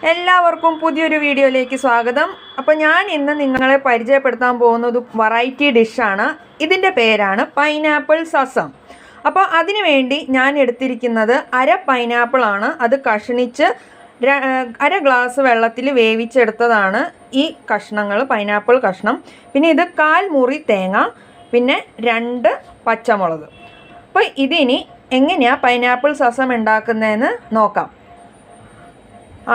എല്ലാവർക്കും പുതിയൊരു വീഡിയോയിലേക്ക് സ്വാഗതം. അപ്പോൾ ഞാൻ ഇന്ന് നിങ്ങളെ പരിചയപ്പെടുത്താൻ പോകുന്നത് വെറൈറ്റി ഡിഷാണ്. ഇതിൻ്റെ പേരാണ് പൈനാപ്പിൾ സസം. അപ്പോൾ അതിനു വേണ്ടി ഞാൻ എടുത്തിരിക്കുന്നത് അര പൈനാപ്പിളാണ്. അത് കഷ്ണിച്ച് അര ഗ്ലാസ് വെള്ളത്തിൽ വേവിച്ചെടുത്തതാണ് ഈ കഷ്ണങ്ങൾ, പൈനാപ്പിൾ കഷ്ണം. പിന്നെ ഇത് 1/4 മുറി തേങ്ങ, പിന്നെ 2 പച്ചമുളക്. അപ്പോൾ ഇതിനി എങ്ങനെയാണ് പൈനാപ്പിൾ സസം ഉണ്ടാക്കുന്നതെന്ന് നോക്കാം.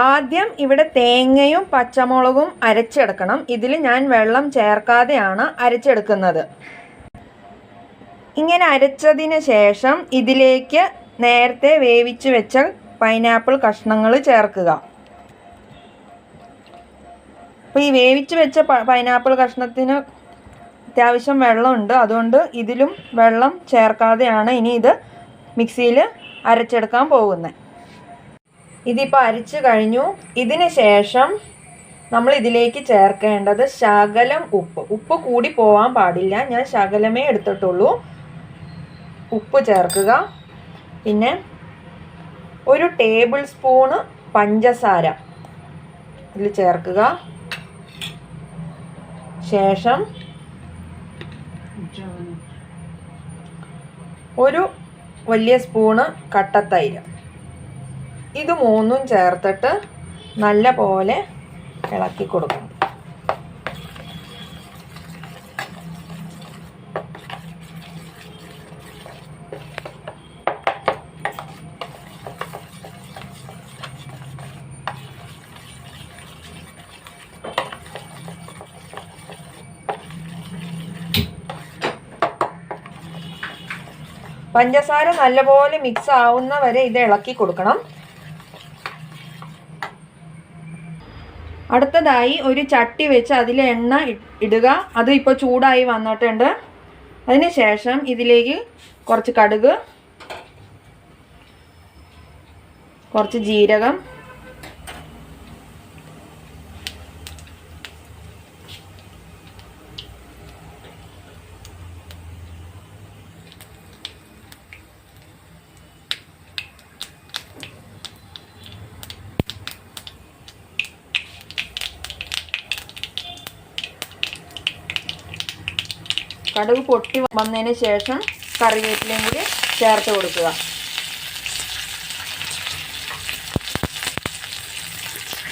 ആദ്യം ഇവിടെ തേങ്ങയും പച്ചമുളകും അരച്ചെടുക്കണം. ഇതിൽ ഞാൻ വെള്ളം ചേർക്കാതെയാണ് അരച്ചെടുക്കുന്നത്. ഇങ്ങനെ അരച്ചതിന് ശേഷം ഇതിലേക്ക് നേരത്തെ വേവിച്ച് വെച്ച പൈനാപ്പിൾ കഷ്ണങ്ങൾ ചേർക്കുക. അപ്പോൾ ഈ വേവിച്ച് വെച്ച പൈനാപ്പിൾ കഷ്ണത്തിന് അത്യാവശ്യം വെള്ളമുണ്ട്, അതുകൊണ്ട് ഇതിലും വെള്ളം ചേർക്കാതെയാണ് ഇനി ഇത് മിക്സിയിൽ അരച്ചെടുക്കാൻ പോകുന്നത്. ഇതിപ്പോൾ അരച്ച് കഴിഞ്ഞു. ഇതിന് ശേഷം നമ്മൾ ഇതിലേക്ക് ചേർക്കേണ്ടത് ശകലം ഉപ്പ് കൂടി പോവാൻ പാടില്ല. ഞാൻ ശകലമേ എടുത്തിട്ടുള്ളൂ. ഉപ്പ് ചേർക്കുക. പിന്നെ 1 ടേബിൾ സ്പൂണ് പഞ്ചസാര ഇതിൽ ചേർക്കുക. ശേഷം 1 വലിയ സ്പൂണ് കട്ടത്തൈര്, ഇത് 3ഉം ചേർത്തിട്ട് നല്ല പോലെ ഇളക്കി കൊടുക്കണം. പഞ്ചസാര നല്ലപോലെ മിക്സ് ആവുന്ന വരെ ഇത് ഇളക്കി കൊടുക്കണം. അടുത്തതായി ഒരു ചട്ടി വെച്ച് അതിൽ എണ്ണ ഇടുക. അത് ഇപ്പോൾ ചൂടായി വന്നിട്ടുണ്ട്. അതിന് ശേഷം ഇതിലേക്ക് കുറച്ച് കടുക്, കുറച്ച് ജീരകം, കടുക് പൊട്ടി വന്നതിന് ശേഷം കറിവേപ്പിലയും കൂടി ചേർത്ത് കൊടുക്കുക.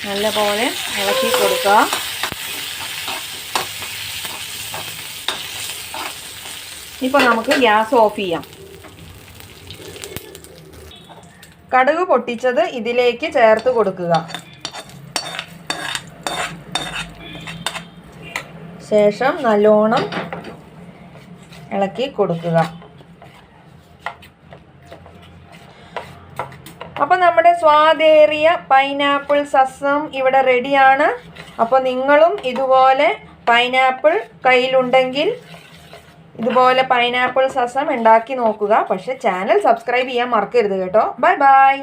നല്ലപോലെ ഇളക്കി കൊടുക്കുക. ഇപ്പോൾ നമുക്ക് ഗ്യാസ് ഓഫ് ചെയ്യാം. കടുക് പൊട്ടിച്ചത് ഇതിലേക്ക് ചേർത്ത് കൊടുക്കുക. ശേഷം നല്ലോണം ഇളക്കി കൊടുക്കുക. അപ്പോൾ നമ്മുടെ സ്വാദേറിയ പൈനാപ്പിൾ സസം ഇവിടെ റെഡിയാണ്. അപ്പോൾ നിങ്ങളും ഇതുപോലെ പൈനാപ്പിൾ കയ്യിലുണ്ടെങ്കിൽ ഇതുപോലെ പൈനാപ്പിൾ സസം ഉണ്ടാക്കി നോക്കുക. പക്ഷേ ചാനൽ സബ്സ്ക്രൈബ് ചെയ്യാൻ മറക്കരുത് കേട്ടോ. Bye bye.